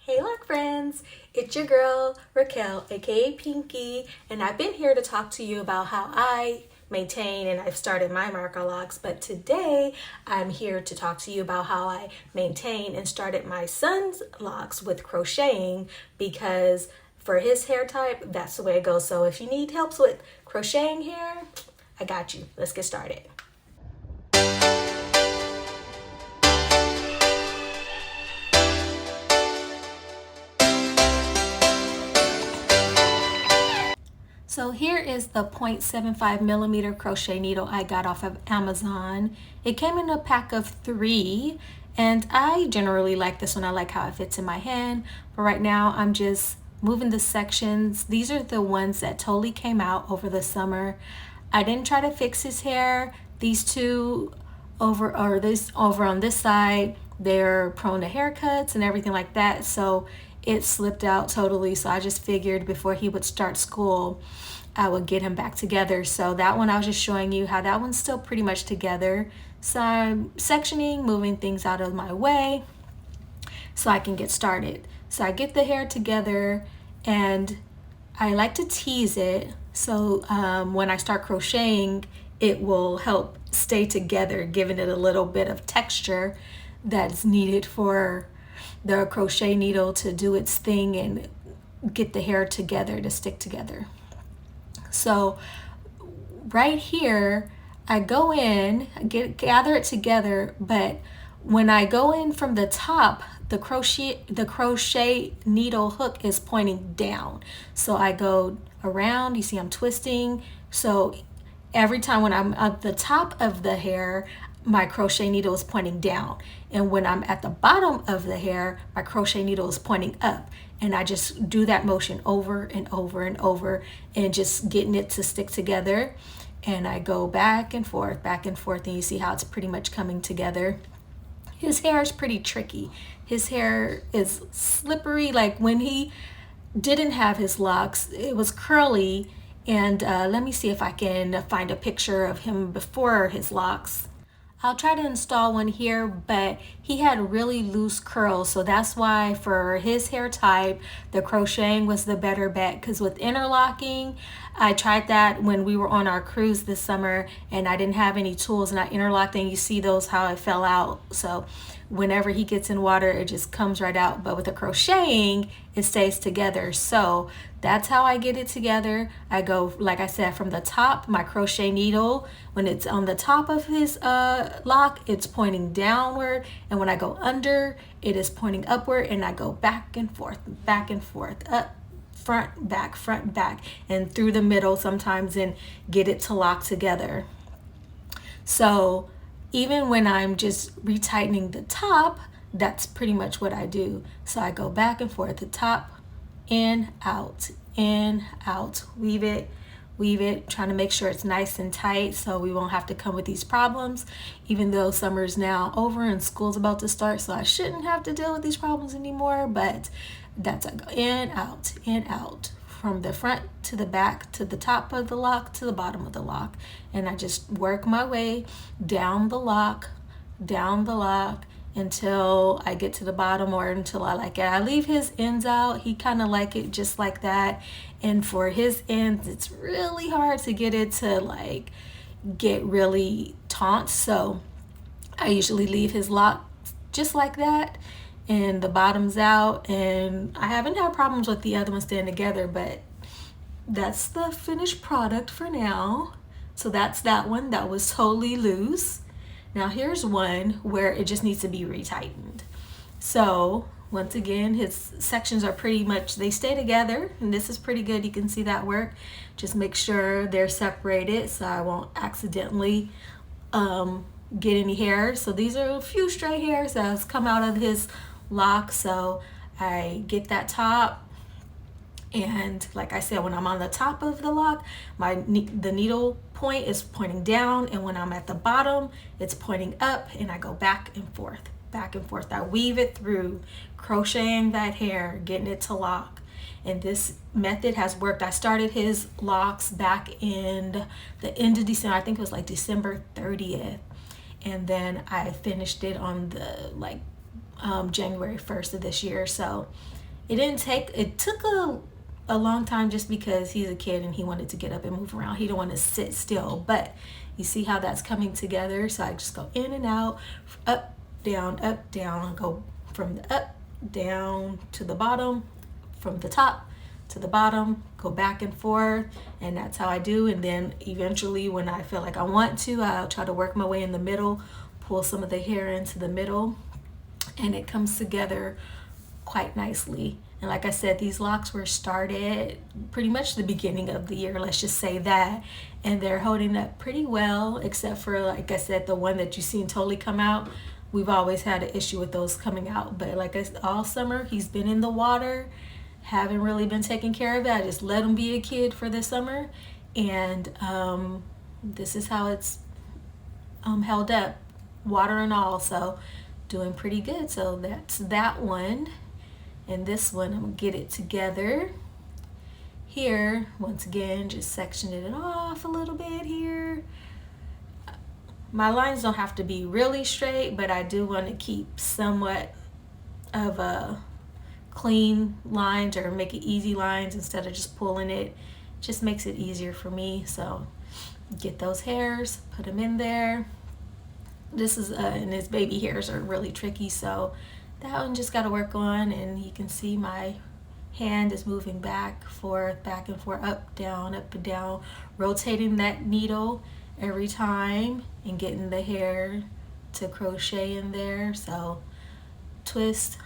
Hey Loc Friends, it's your girl Raquel, aka Pinky, and I've been here to talk to you about how I maintain and I've started my marker locks, but today I'm here to talk to you about how I maintain and started my son's locks with crocheting, because for his hair type, that's the way it goes. So if you need help with crocheting hair, I got you. Let's get started. So here is the 0.75 millimeter crochet needle I got off of Amazon. It came in a pack of 3, and I generally like this one. I like how it fits in my hand, but right now I'm just moving the sections. These are the ones that totally came out over the summer. I didn't try to fix his hair. These two over on this side, they're prone to haircuts and everything like that, so it slipped out totally. So I just figured before he would start school, I would get him back together. So that one, I was just showing you how that one's still pretty much together. So I'm sectioning, moving things out of my way so I can get started. So I get the hair together and I like to tease it. So when I start crocheting, it will help stay together, giving it a little bit of texture that's needed for the crochet needle to do its thing and get the hair together to stick together. So right here, I go in, gather it together, but when I go in from the top, the crochet needle hook is pointing down. So I go around, you see I'm twisting. So every time when I'm at the top of the hair, my crochet needle is pointing down. And when I'm at the bottom of the hair, my crochet needle is pointing up. And I just do that motion over and over and over and just getting it to stick together. And I go back and forth, and you see how it's pretty much coming together. His hair is pretty tricky. His hair is slippery. Like when he didn't have his locks, it was curly. And let me see if I can find a picture of him before his locks. I'll try to install one here, but he had really loose curls, so that's why for his hair type, the crocheting was the better bet, because with interlocking, I tried that when we were on our cruise this summer and I didn't have any tools and I interlocked, and you see those how it fell out. So whenever he gets in water, it just comes right out, but with the crocheting, it stays together. So that's how I get it together. I go, like I said, from the top, my crochet needle, when it's on the top of his lock, it's pointing downward, and when I go under, it is pointing upward, and I go back and forth, up, front, back, and through the middle sometimes, and get it to lock together. So even when I'm just retightening the top, that's pretty much what I do. So I go back and forth, the top, in, out, weave it, trying to make sure it's nice and tight so we won't have to come with these problems, even though summer's now over and school's about to start, so I shouldn't have to deal with these problems anymore. But that's, I go in, out, from the front to the back, to the top of the lock, to the bottom of the lock, and I just work my way down the lock, until I get to the bottom, or until I like it. I leave his ends out. He kind of like it just like that. And for his ends, it's really hard to get it to like get really taut. So I usually leave his lock just like that, and the bottom's out. And I haven't had problems with the other ones staying together, but that's the finished product for now. So that's that one that was totally loose. Now here's one where it just needs to be retightened. So once again, his sections are pretty much, they stay together, and this is pretty good. You can see that work. Just make sure they're separated so I won't accidentally get any hair. So these are a few stray hairs that has come out of his lock. So I get that top. And like I said, when I'm on the top of the lock, the needle point is pointing down, and when I'm at the bottom, it's pointing up, and I go back and forth. I weave it through, crocheting that hair, getting it to lock. And this method has worked. I started his locks back in the end of December. I think it was like December 30th. And then I finished it on the January 1st of this year. So it took a long time just because he's a kid and he wanted to get up and move around. He didn't want to sit still, but you see how that's coming together. So I just go in and out, up, down, and go from the up, down to the bottom, from the top to the bottom, go back and forth, and that's how I do. And then eventually when I feel like I want to, I'll try to work my way in the middle, pull some of the hair into the middle, and it comes together quite nicely. And like I said, these locks were started pretty much the beginning of the year, let's just say that, and they're holding up pretty well, except for, like I said, the one that you seen totally come out. We've always had an issue with those coming out, but like I said, all summer he's been in the water, haven't really been taking care of it. I just let him be a kid for the summer, and this is how it's held up, water and all. So doing pretty good. So that's that one. And this one, I'm gonna get it together here. Once again, just sectioning it off a little bit here. My lines don't have to be really straight, but I do want to keep somewhat of a clean lines, or make it easy lines instead of just pulling it. Just makes it easier for me. So get those hairs, put them in there. This is and his baby hairs are really tricky, so that one just got to work on. And you can see my hand is moving back and forth, up and down, rotating that needle every time and getting the hair to crochet in there. So twist,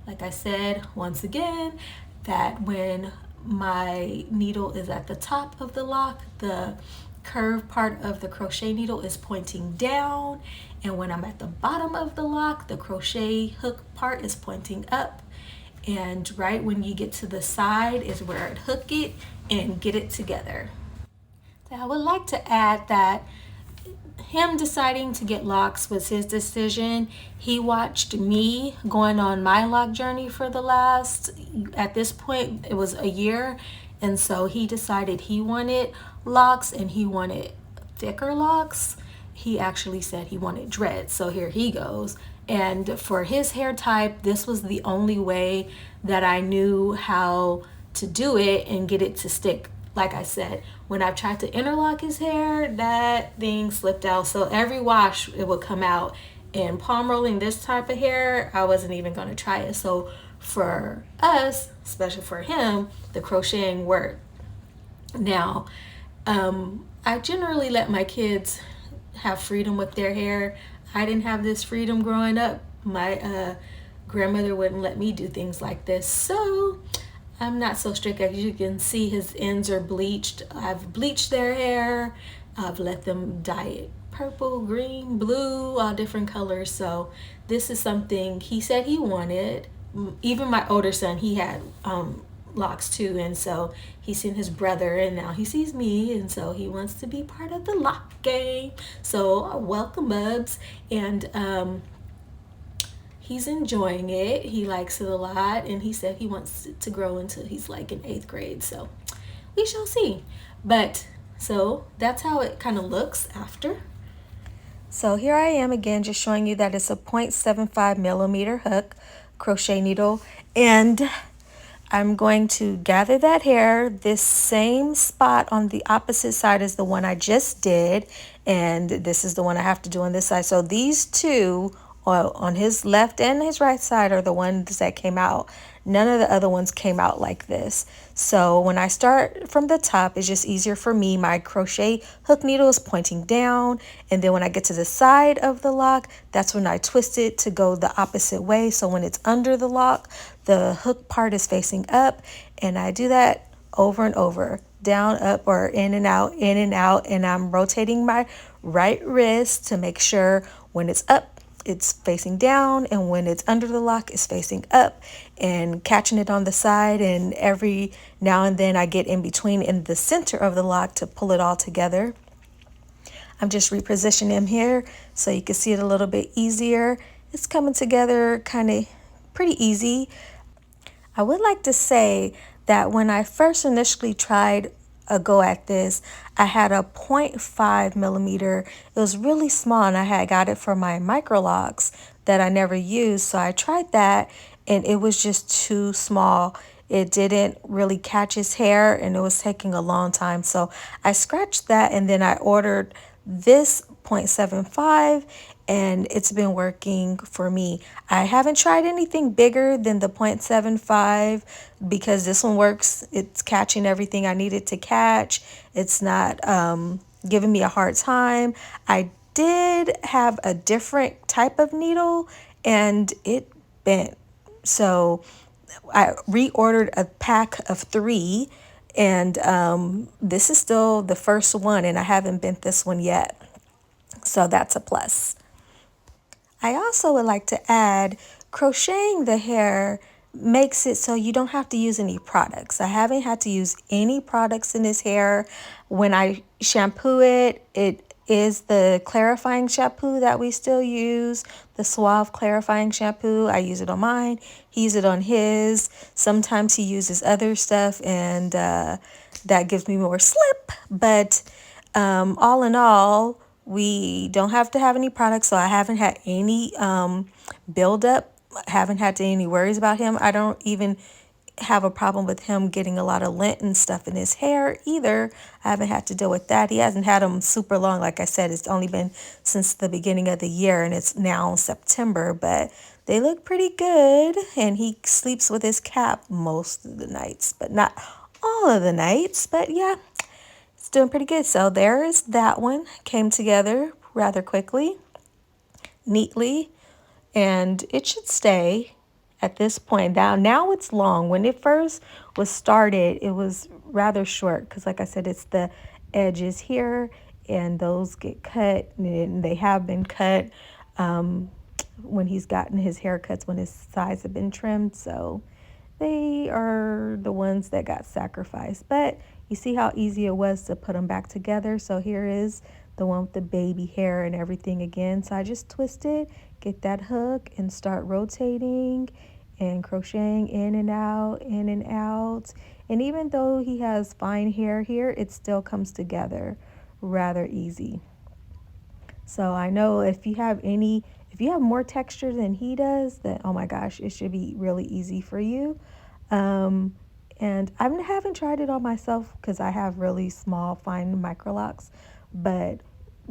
like I said, once again, that when my needle is at the top of the lock, the curved part of the crochet needle is pointing down, and when I'm at the bottom of the lock, the crochet hook part is pointing up. And right when you get to the side is where I'd hook it and get it together. So I would like to add that him deciding to get locks was his decision. He watched me going on my lock journey for the last, at this point, it was a year. And so he decided he wanted locks, and he wanted thicker locks. He actually said he wanted dreads. So here he goes. And for his hair type, this was the only way that I knew how to do it and get it to stick. Like I said, when I've tried to interlock his hair, that thing slipped out. So every wash, it would come out. And palm rolling this type of hair, I wasn't even going to try it. So for us, especially for him, the crocheting worked. Now, I generally let my kids have freedom with their hair. I didn't have this freedom growing up. My grandmother wouldn't let me do things like this. So I'm not so strict. As you can see, his ends are bleached. I've bleached their hair. I've let them dye it purple, green, blue, all different colors. So this is something he said he wanted. Even my older son, he had locks too, and so he's seen his brother, and now he sees me, and so he wants to be part of the lock game. So welcome, Bubs. And he's enjoying it. He likes it a lot, and he said he wants to grow until he's like in 8th grade. So we shall see. But so that's how it kind of looks after. So here I am again, just showing you that it's a 0.75 millimeter hook crochet needle, and I'm going to gather that hair. This same spot on the opposite side is the one I just did, and this is the one I have to do on this side. So these two on his left and his right side are the ones that came out. None of the other ones came out like this. So when I start from the top, it's just easier for me. My crochet hook needle is pointing down, and then when I get to the side of the lock, that's when I twist it to go the opposite way. So when it's under the lock, the hook part is facing up, and I do that over and over, down, up, or in and out, and I'm rotating my right wrist to make sure when it's up, it's facing down, and when it's under the lock, it's facing up, and catching it on the side. And every now and then I get in between in the center of the lock to pull it all together. I'm just repositioning him here so you can see it a little bit easier. It's coming together kind of pretty easy. I would like to say that when I first initially tried a go at this, I had a 0.5 millimeter. It was really small, and I had got it for my micro locks that I never used. So I tried that and it was just too small. It didn't really catch his hair and it was taking a long time. So I scratched that and then I ordered this 0.75 and it's been working for me. I haven't tried anything bigger than the 0.75 because this one works. It's catching everything I need it to catch. It's not giving me a hard time. I did have a different type of needle and it bent. So I reordered a pack of 3 and this is still the first one and I haven't bent this one yet. So that's a plus. I also would like to add crocheting the hair makes it so you don't have to use any products. I haven't had to use any products in his hair. When I shampoo it, it is the clarifying shampoo that we still use, the Suave clarifying shampoo. I use it on mine. He uses it on his. Sometimes he uses other stuff and that gives me more slip. But all in all, we don't have to have any products, so I haven't had any buildup. Haven't had any worries about him. I don't even have a problem with him getting a lot of lint and stuff in his hair either. I haven't had to deal with that. He hasn't had them super long. Like I said, it's only been since the beginning of the year and it's now September, but they look pretty good. And he sleeps with his cap most of the nights, but not all of the nights. But yeah, it's doing pretty good. So there is that one. Came together rather quickly, neatly, and it should stay at this point. Now it's long. When it first was started, it was rather short because, like I said, it's the edges here, and those get cut, and they have been cut when he's gotten his haircuts, when his sides have been trimmed. So they are the ones that got sacrificed. But you see how easy it was to put them back together. So here is the one with the baby hair and everything again. So I just twist it, get that hook, and start rotating and crocheting in and out, in and out. And even though he has fine hair here, it still comes together rather easy. So I know if you have more texture than he does, then oh my gosh, it should be really easy for you. Um, and I haven't tried it on myself because I have really small, fine micro locks, but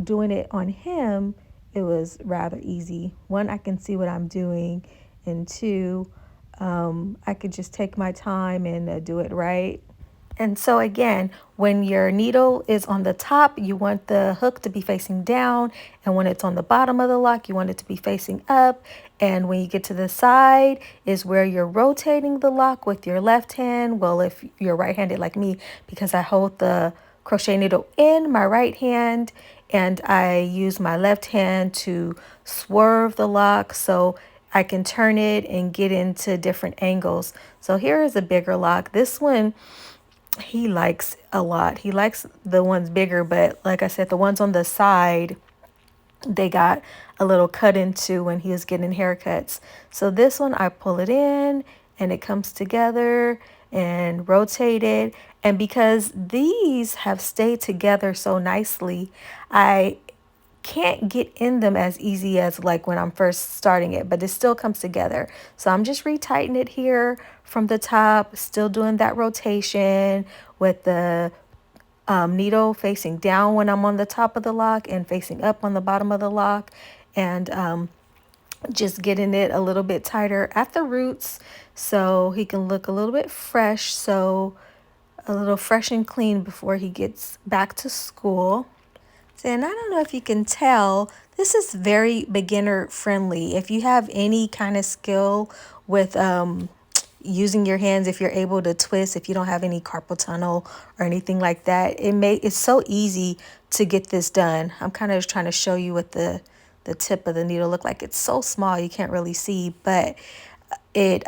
doing it on him, it was rather easy. One, I can see what I'm doing, and two, I could just take my time and do it right. And so again, when your needle is on the top, you want the hook to be facing down. And when it's on the bottom of the lock, you want it to be facing up. And when you get to the side is where you're rotating the lock with your left hand. Well, if you're right-handed like me, because I hold the crochet needle in my right hand and I use my left hand to swerve the lock so I can turn it and get into different angles. So here is a bigger lock. This one he likes a lot. He likes the ones bigger, but like I said, the ones on the side, they got a little cut into when he was getting haircuts. So this one, I pull it in and it comes together and rotate it. And because these have stayed together so nicely, I can't get in them as easy as like when I'm first starting it, but it still comes together. So I'm just retightening it here from the top, still doing that rotation with the needle facing down when I'm on the top of the lock and facing up on the bottom of the lock, and just getting it a little bit tighter at the roots so he can look a little bit fresh, so a little fresh and clean before he gets back to school. And I don't know if you can tell, this is very beginner friendly. If you have any kind of skill with using your hands, if you're able to twist, if you don't have any carpal tunnel or anything like that, it's so easy to get this done. I'm kind of just trying to show you what the tip of the needle look like. It's so small you can't really see, but it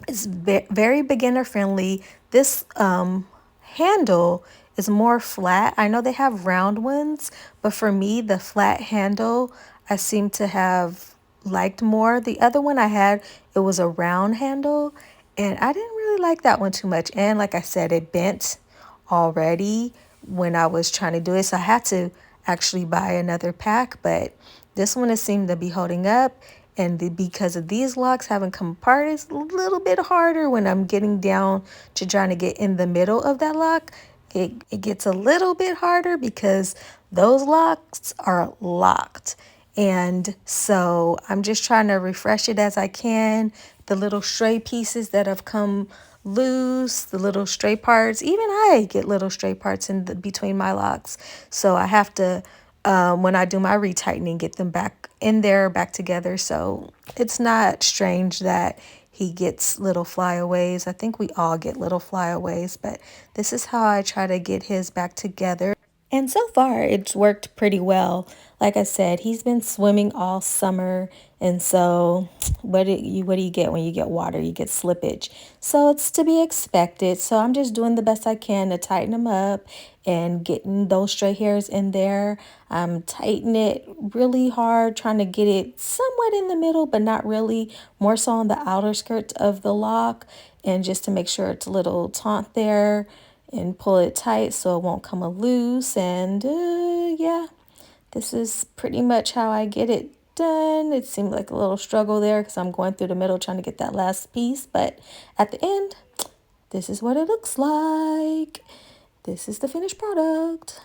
it's very beginner friendly. This handle is more flat. I know they have round ones, but for me, the flat handle I seem to have liked more. The other one I had, it was a round handle, and I didn't really like that one too much. And like I said, it bent already when I was trying to do it, so I had to actually buy another pack. But This one has seemed to be holding up, and because of these locks haven't come apart, it's a little bit harder when I'm getting down to trying to get in the middle of that lock. It gets a little bit harder because those locks are locked. And so I'm just trying to refresh it as I can. The little stray pieces that have come loose, the little stray parts, even I get little stray parts in between my locks. So I have to, when I do my retightening, get them back in there, back together. So it's not strange that he gets little flyaways. I think we all get little flyaways, but this is how I try to get his back together. And so far, it's worked pretty well. Like I said, he's been swimming all summer, and so what do you get when you get water? You get slippage. So it's to be expected. So I'm just doing the best I can to tighten him up and getting those stray hairs in there. I'm tightening it really hard, trying to get it somewhat in the middle, but not really. More so on the outer skirt of the lock, and just to make sure it's a little taut there, and pull it tight so it won't come loose. And yeah, this is pretty much how I get it done. It seemed like a little struggle there because I'm going through the middle trying to get that last piece, but at the end, this is what it looks like. This is the finished product.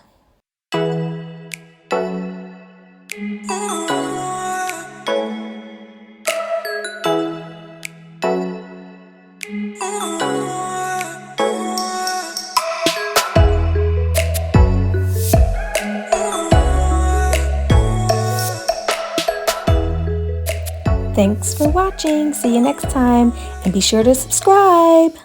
Thanks for watching. See you next time, and be sure to subscribe.